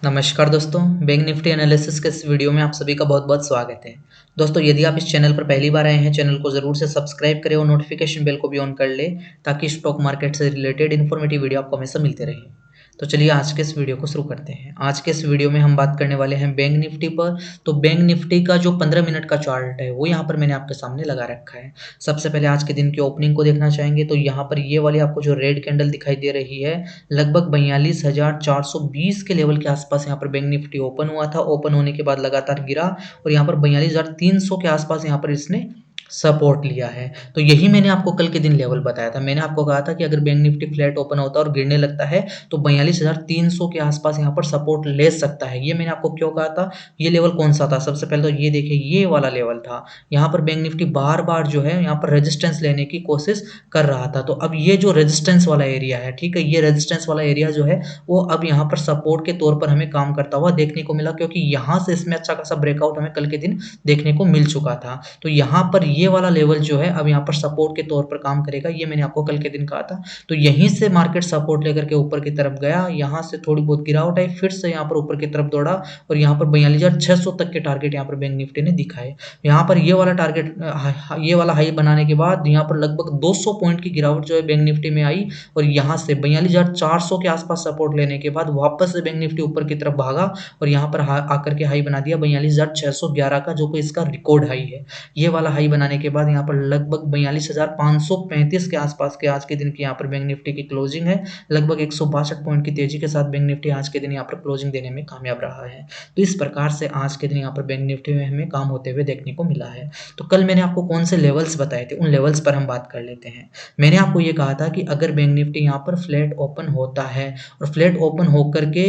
नमस्कार दोस्तों, bank Nifty analysis के इस वीडियो में आप सभी का बहुत-बहुत स्वागत है। दोस्तों, यदि आप इस चैनल पर पहली बार आए हैं, चैनल को ज़रूर से सब्सक्राइब करें और नोटिफिकेशन बेल को भी ऑन कर लें, ताकि स्टॉक मार्केट से रिलेटेड इन्फॉर्मेटिव वीडियो आपको हमेशा मिलते रहे। तो चलिए आज के इस वीडियो को शुरू करते हैं। आज के इस वीडियो में हम बात करने वाले हैं बैंक निफ्टी पर। तो बैंक निफ्टी का जो 15 मिनट का चार्ट है, वो यहाँ पर मैंने आपके सामने लगा रखा है। सबसे पहले आज के दिन की ओपनिंग को देखना चाहेंगे तो यहाँ पर ये वाली आपको जो रेड कैंडल दिखाई दे रही है, लगभग 42,420 के लेवल के आसपास यहाँ पर बैंक निफ्टी ओपन हुआ था। ओपन होने के बाद लगातार गिरा और यहाँ पर 42,300 के आसपास यहाँ पर इसने सपोर्ट लिया है। तो यही मैंने आपको कल के दिन लेवल बताया था। मैंने आपको कहा था कि अगर बैंक निफ्टी फ्लैट ओपन होता है और गिरने लगता है तो 42,300 के आसपास यहाँ पर सपोर्ट ले सकता है। ये मैंने आपको क्यों कहा था? ये लेवल कौन सा था? सबसे पहले तो ये देखिए, ये वाला लेवल था। यहाँ पर बैंक निफ्टी बार बार जो है यहाँ पर रेजिस्टेंस लेने की कोशिश कर रहा था। तो अब ये जो रेजिस्टेंस वाला एरिया है, ठीक है, ये रेजिस्टेंस वाला एरिया जो है वो अब यहाँ पर सपोर्ट के तौर पर हमें काम करता हुआ देखने को मिला, क्योंकि यहाँ से इसमें अच्छा खासा ब्रेकआउट हमें कल के दिन देखने को मिल चुका था। तो यहाँ पर ये वाला लेवल जो है अब यहाँ पर सपोर्ट के तौर पर काम करेगा, ये मैंने आपको कल के दिन कहा था। तो यहीं से मार्केट सपोर्ट लेकर के ऊपर की तरफ गया, यहाँ से थोड़ी बहुत गिरावट आई, फिर से यहाँ पर ऊपर की तरफ दौड़ा और यहाँ पर 42,600 तक के टारगेट यहाँ पर बैंक निफ्टी ने दिखाए। यहाँ पर ये वाला टारगेट, ये वाला हाई बनाने के बाद यहाँ पर लगभग 200 पॉइंट की गिरावट जो है बैंक निफ्टी में आई और यहाँ से 42,400 के आसपास सपोर्ट लेने के बाद वापस से बैंक निफ्टी ऊपर की तरफ भागा और यहाँ पर आकर के हाई बना दिया 42,611 का, जो कि इसका रिकॉर्ड हाई है। ये वाला हाई बनाने के बाद यहाँ पर लगभग 42,535 के आसपास के आज के दिन की यहाँ पर बैंक निफ्टी की क्लोजिंग है। लगभग 162 पॉइंट की तेजी के साथ बैंक निफ्टी आज के दिन यहाँ पर क्लोजिंग देने में कामयाब रहा है। तो इस प्रकार से आज के दिन यहाँ पर बैंक निफ्टी में हमें काम होते हुए देखने को मिला है। तो कल मैंने आपको कौन से लेवल्स बताए थे, उन लेवल्स पर हम बात कर लेते हैं। मैंने आपको ये कहा था कि अगर बैंक निफ्टी यहाँ पर फ्लैट ओपन होता है और फ्लैट ओपन होकर के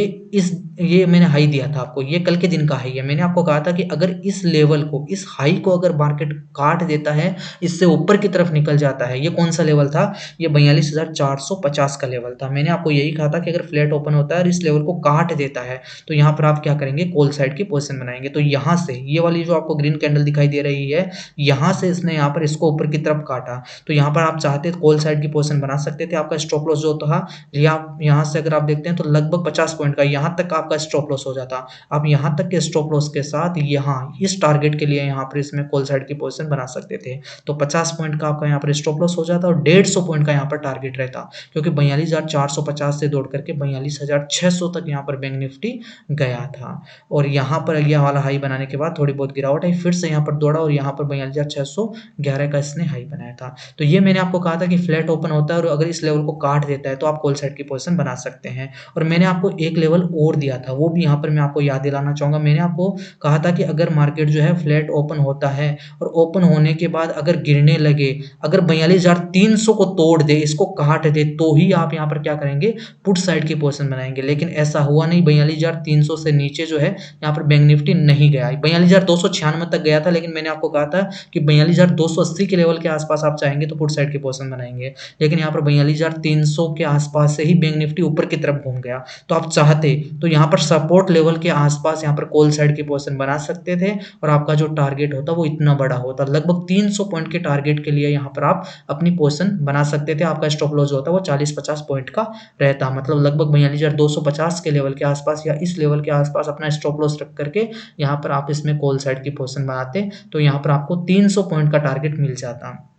ये मैंने हाई दिया था आपको, ये कल के दिन का हाई है। मैंने आपको कहा था कि अगर इस लेवल को, इस हाई को अगर मार्केट काट देता है, इससे ऊपर की तरफ निकल जाता है, ये कौन सा लेवल था? ये 42,450 का लेवल था। मैंने आपको यही कहा था कि अगर फ्लैट ओपन होता है और इस लेवल को काट देता है तो यहाँ पर आप क्या करेंगे? कॉल साइड की पोजीशन बनाएंगे। तो यहाँ से ये वाली जो आपको ग्रीन कैंडल दिखाई दे रही है, यहाँ से इसने यहाँ पर इसको ऊपर की तरफ काटा, तो यहाँ पर आप चाहते कॉल साइड की पोजीशन बना सकते थे। आपका स्टॉप लॉस जो था, यहाँ से अगर आप देखते हैं तो लगभग 50 पॉइंट का यहाँ तक आपका स्टॉप लॉस हो जाता। आप यहाँ तक के स्टॉप लॉस के साथ यहाँ इस टारगेट के लिए यहाँ पर इसमें कॉल साइड की पोजीशन बना सकते थे। तो 50 पॉइंट का आपका यहाँ पर स्टॉप लॉस हो जाता और 150 पॉइंट का यहाँ पर टारगेट रहता, क्योंकि 42,450 से दौड़ करके 42,600 तक यहाँ पर बैंक निफ्टी गया था। और यहाँ पर यह वाला हाई बनाने के बाद थोड़ी बहुत गिरावट आई, फिर से यहाँ पर दौड़ा और यहाँ पर 42,611 का इसने हाई बनाया था। तो ये मैंने आपको कहा था कि फ्लैट ओपन होता है और अगर इस लेवल को काट देता है तो आप कॉल साइड की पोजीशन बना सकते हैं। और मैंने आपको एक लेवल और दिया था, वो भी यहाँ पर मैं आपको याद दिलाना चाहूंगा। मैंने आपको कहा था कि अगर मार्केट जो है फ्लैट ओपन होता है और ओपन होने के बाद अगर गिरने लगे, अगर 42,300 को तोड़ दे, इसको काट दे, तो ही आप यहाँ पर क्या करेंगे? पुट साइड की पोजीशन बनाएंगे। लेकिन ऐसा हुआ नहीं, 42,300 से नीचे जो है यहाँ पर बैंक निफ्टी नहीं गया। 42,296 तक गया था, लेकिन मैंने आपको कहा था कि 42,280 के लेवल के आसपास आप चाहेंगे तो पुट साइड की पोजीशन बनाएंगे। लेकिन यहाँ पर 42,300 के आसपास से ही बैंक निफ्टी ऊपर की तरफ घूम गया। तो आप चाहते तो यहाँ पर सपोर्ट लेवल के आसपास यहाँ पर कॉल साइड की पोजीशन बना सकते थे और आपका जो टारगेट होता वो इतना बड़ा होता। लगभग 300 पॉइंट के टारगेट के लिए यहाँ पर आप अपनी पोजीशन बना सकते थे। आपका स्टॉप लॉस जो होता वो 40-50 पॉइंट का रहता, मतलब लगभग 42,250 के लेवल के आसपास या इस लेवल के आसपास अपना स्टॉप लॉस रख करके यहाँ पर आप इसमें कॉल साइड की पोजीशन बनाते, तो यहाँ पर आपको 300 पॉइंट का टारगेट मिल जाता।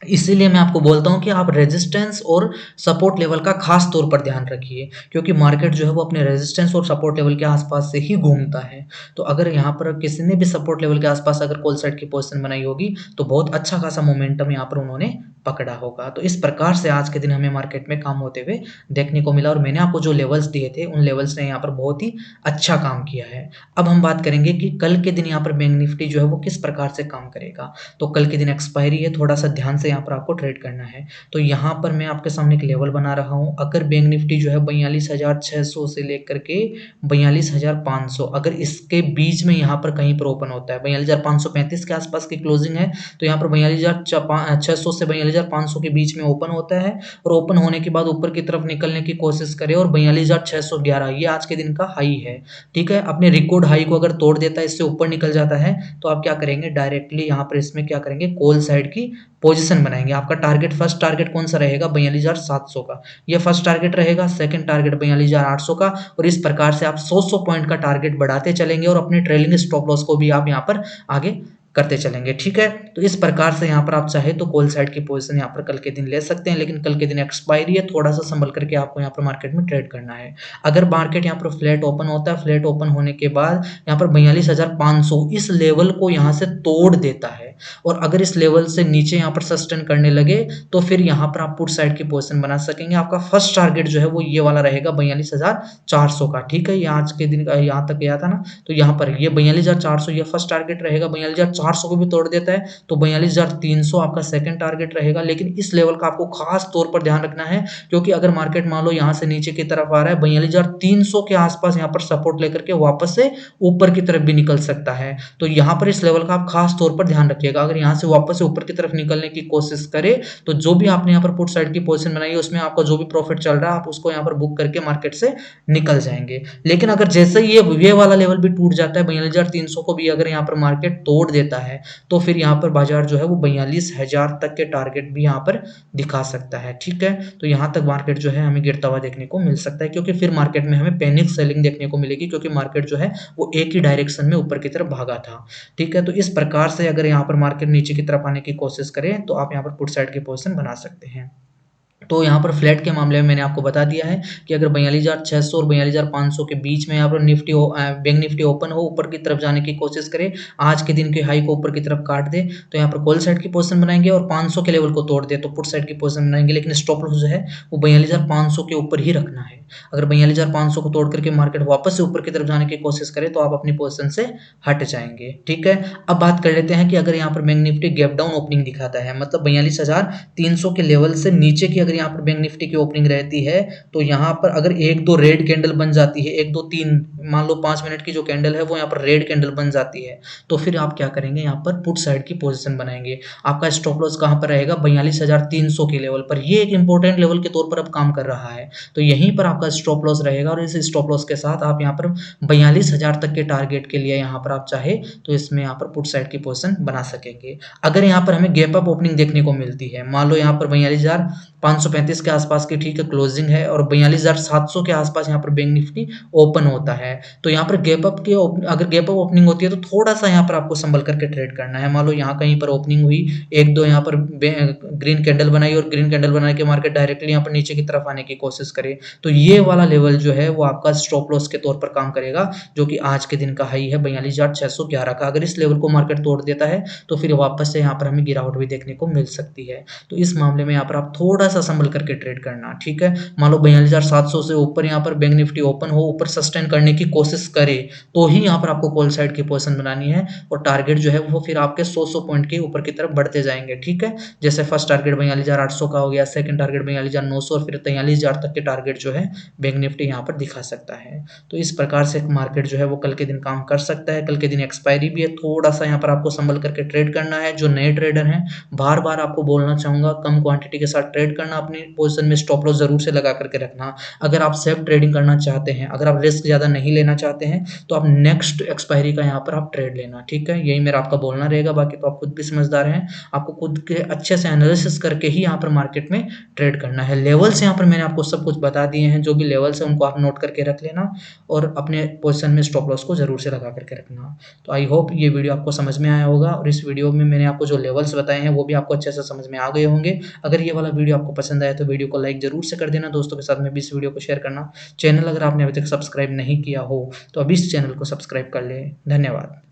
इसीलिए मैं आपको बोलता हूँ कि आप रेजिस्टेंस और सपोर्ट लेवल का खास तौर पर ध्यान रखिए, क्योंकि मार्केट जो है वो अपने रेजिस्टेंस और सपोर्ट लेवल के आसपास से ही घूमता है। तो अगर यहाँ पर किसी ने भी सपोर्ट लेवल के आसपास अगर कॉल साइड की पोजीशन बनाई होगी तो बहुत अच्छा खासा मोमेंटम यहाँ पर उन्होंने पकड़ा होगा। तो इस प्रकार से आज के दिन हमें मार्केट में काम होते हुए देखने को मिला और मैंने आपको जो लेवल्स दिए थे उन लेवल्स ने यहाँ पर बहुत ही अच्छा काम किया है। अब हम बात करेंगे कि कल के दिन यहाँ पर बैंक निफ्टी जो है वो किस प्रकार से काम करेगा। तो कल के दिन एक्सपायरी है, थोड़ा सा ध्यान से यहाँ पर आपको ट्रेड करना है। तो यहाँ पर मैं आपके सामने एक लेवल बना रहा हूँ। अगर बैंक निफ्टी जो है 42,600 से लेकर के 42,500, अगर इसके बीच में यहाँ पर कहीं पर ओपन होता है, 42,535 के आसपास की क्लोजिंग है, तो यहाँ पर 42,600 से 42,500 के बीच में ओपन होता है और ओपन होने के बाद ऊपर की तरफ निकलने की कोशिश करे और 42,611 ये आज के दिन का हाई है। ठीक है, अपने रिकॉर्ड हाई को अगर तोड़ देता है, इससे ऊपर निकल जाता है, तो आप क्या करेंगे? डायरेक्टली यहाँ पर इसमें क्या करेंगे? कॉल साइड की पोजीशन पोजीशन बनाएंगे। आपका टारगेट, फर्स्ट टारगेट कौन सा रहेगा? 42,700 का, ये फर्स्ट टारगेट रहेगा। सेकंड टारगेट 42,800 का, और इस प्रकार से आप 100 पॉइंट का टारगेट बढ़ाते चलेंगे और अपने ट्रेलिंग स्टॉप लॉस को भी आप यहाँ पर आगे करते चलेंगे। ठीक है, तो इस प्रकार से यहाँ पर आप चाहे तो कॉल साइड की पोजीशन यहाँ पर कल के दिन ले सकते हैं, लेकिन कल के दिन एक्सपायरी है, थोड़ा सा संभल करके आपको यहाँ पर मार्केट में ट्रेड करना है। अगर मार्केट यहाँ पर फ्लैट ओपन होता है, फ्लैट ओपन होने के बाद यहाँ पर 42,500 इस लेवल को यहाँ से तोड़ देता है, और अगर इस लेवल से नीचे यहाँ पर सस्टेन करने लगे तो फिर यहाँ पर आप पुट साइड की पोजीशन बना सकेंगे। आपका फर्स्ट टारगेट जो है वो ये वाला रहेगा 42,400 का। ठीक है, ये आज के दिन का यहाँ तक गया था ना, तो यहाँ पर ये 42,400 ये फर्स्ट टारगेट रहेगा। 42,400 को भी तोड़ देता है तो 42,300 आपका सेकंड टारगेट रहेगा। लेकिन इस लेवल का आपको खास तौर पर ध्यान रखना है, क्योंकि अगर मार्केट मान लो यहाँ से नीचे की तरफ आ रहा है, 42,300 के आसपास यहाँ पर सपोर्ट लेकर के वापस से ऊपर की तरफ भी निकल सकता है। तो यहाँ पर इस लेवल का आप खास तौर पर ध्यान रखिएगा। अगर यहाँ से वापस से ऊपर की तरफ निकलने की कोशिश करे तो जो भी आपने यहाँ पर पुट साइड की पोजीशन बनाई है उसमें आपका जो भी प्रॉफिट चल रहा है आप उसको यहाँ पर बुक करके मार्केट से निकल जाएंगे। लेकिन अगर जैसे ही ये वाला लेवल भी टूट जाता है, 42,300 को भी अगर यहाँ पर मार्केट तोड़ देता है, तो फिर यहाँ पर बाजार जो है वो 42,000 तक के टारगेट भी यहाँ पर दिखा सकता है। ठीक है, तो यहाँ तक मार्केट जो है हमें गिरता हुआ देखने को मिल सकता है, क्योंकि फिर मार्केट में हमें पैनिक सेलिंग देखने को मिलेगी, क्योंकि मार्केट जो है वो एक ही डायरेक्शन में ऊपर की तरफ भागा था। ठीक है, तो इस प्रकार से अगर यहाँ पर मार्केट नीचे की तरफ आने की कोशिश करें तो आप यहाँ पर पुट साइड की पोजीशन बना सकते हैं। तो यहाँ पर फ्लैट के मामले में मैंने आपको बता दिया है कि अगर 42,600 और 42,500 के बीच में यहाँ पर बैंक निफ्टी ओपन हो, ऊपर की तरफ जाने की कोशिश करे, आज के दिन के हाई को ऊपर की तरफ काट दे, तो यहाँ पर कॉल साइड की पोजीशन बनाएंगे, और 500 के लेवल को तोड़ दे तो पुट साइड की पोजीशन बनाएंगे। लेकिन स्टॉप लॉस जो है वो 42,500 के ऊपर ही रखना है। अगर 42,500 को तोड़ करके मार्केट वापस से ऊपर की तरफ जाने की कोशिश करे तो आप अपनी पोजीशन से हट जाएंगे। ठीक है, अब बात कर लेते हैं कि अगर यहाँ पर bank Nifty gap down opening दिखाता है, मतलब 42,300 के लेवल से नीचे की अगर यहाँ पर बैंक निफ्टी की ओपनिंग रहती है, तो यहाँ पर अगर एक दो रेड कैंडल बन जाती है, एक दो तीन, मान लो 5 मिनट की जो कैंडल है वो यहाँ पर रेड कैंडल बन जाती है, तो फिर आप क्या करेंगे? यहाँ पर पुट साइड की पोजीशन बनाएंगे। आपका स्टॉप लॉस कहाँ पर रहेगा? 42,300 के लेवल पर। ये एक इंपॉर्टेंट लेवल के तौर पर अब काम कर रहा है, तो यहीं पर आपका स्टॉप लॉस रहेगा, और इस स्टॉप लॉस के साथ आप यहाँ पर 42,000 तक के टारगेट के लिए यहाँ पर आप चाहे तो इसमें यहाँ पर पुट साइड की पोजीशन बना सकेंगे। अगर यहाँ पर हमें गैप अप ओपनिंग देखने को मिलती है, मान लो यहाँ पर 42,535 के आसपास की ठीक है क्लोजिंग है, और 42,700 के आसपास यहाँ पर बैंक निफ्टी ओपन होता है, तो यहाँ पर अगर गैप अप ओपनिंग होती है तो थोड़ा सा यहाँ पर आपको संभल करके ट्रेड करना है। मान लो यहाँ कहीं पर ओपनिंग हुई, एक दो यहाँ पर ग्रीन कैंडल बनाई, और ग्रीन कैंडल बनाने के मार्केट डायरेक्टली यहाँ पर नीचे की तरफ आने की कोशिश करे, तो ये वाला लेवल जो है वो आपका स्टॉप लॉस के तौर पर काम करेगा, जो कि आज के दिन का हाई है 42,611 का। अगर इस लेवल को मार्केट तोड़ देता है तो फिर वापस से यहाँ पर हमें गिरावट भी देखने को मिल सकती है। तो इस मामले में यहाँ पर आप थोड़ा सा संभल करके ट्रेड करना। ठीक है, मान लो 42,700 से ऊपर यहाँ पर बैंक निफ्टी ओपन हो, ऊपर सस्टेन करने की कोशिश करे, तो ही यहाँ पर आपको कॉल साइड की पोजीशन बनानी है, और टारगेट जो है वो फिर आपके 100 पॉइंट के ऊपर की तरफ बढ़ते जाएंगे। ठीक है, जैसे फर्स्ट टारगेट 42,800 का हो गया, सेकंड टारगेट 42,900, और फिर 43,000 तक के टारगेट जो है बैंक निफ्टी यहाँ पर दिखा सकता है। तो इस प्रकार से मार्केट जो है वो कल के दिन काम कर सकता है। कल के दिन एक्सपायरी भी है, थोड़ा सा यहाँ पर आपको संभल करके ट्रेड करना है। जो नए ट्रेडर हैं, बार बार आपको बोलना चाहूंगा, कम क्वांटिटी के साथ ट्रेड करना, अपनी पोजीशन में स्टॉप लॉस जरूर से लगा करके रखना। अगर आप सेफ ट्रेडिंग करना चाहते हैं, अगर आप रिस्क ज्यादा नहीं लेना चाहते हैं, तो आप नेक्स्ट एक्सपायरी का यहाँ पर आप ट्रेड लेना। ठीक है, यही मेरा आपका बोलना रहेगा। बाकी तो आप खुद भी समझदार हैं, आपको खुद के अच्छे से एनालिसिस करके ही यहाँ पर मार्केट में ट्रेड करना है। लेवल्स यहाँ पर मैंने आपको सब कुछ बता दिए हैं, जो भी लेवल्स है उनको आप नोट करके रख लेना, और अपने पोजीशन में स्टॉप लॉस को जरूर से लगा करके रखना। तो आई होप ये वीडियो आपको समझ में आया होगा, और इस वीडियो में मैंने आपको जो लेवल्स बताए हैं वो भी आपको अच्छे से समझ में आ गए होंगे। अगर ये वाला वीडियो आपको पसंद आया तो वीडियो को लाइक जरूर से कर देना, दोस्तों के साथ में भी इस वीडियो को शेयर करना। चैनल अगर आपने अभी तक सब्सक्राइब नहीं किया हो तो अभी इस चैनल को सब्सक्राइब कर ले। धन्यवाद।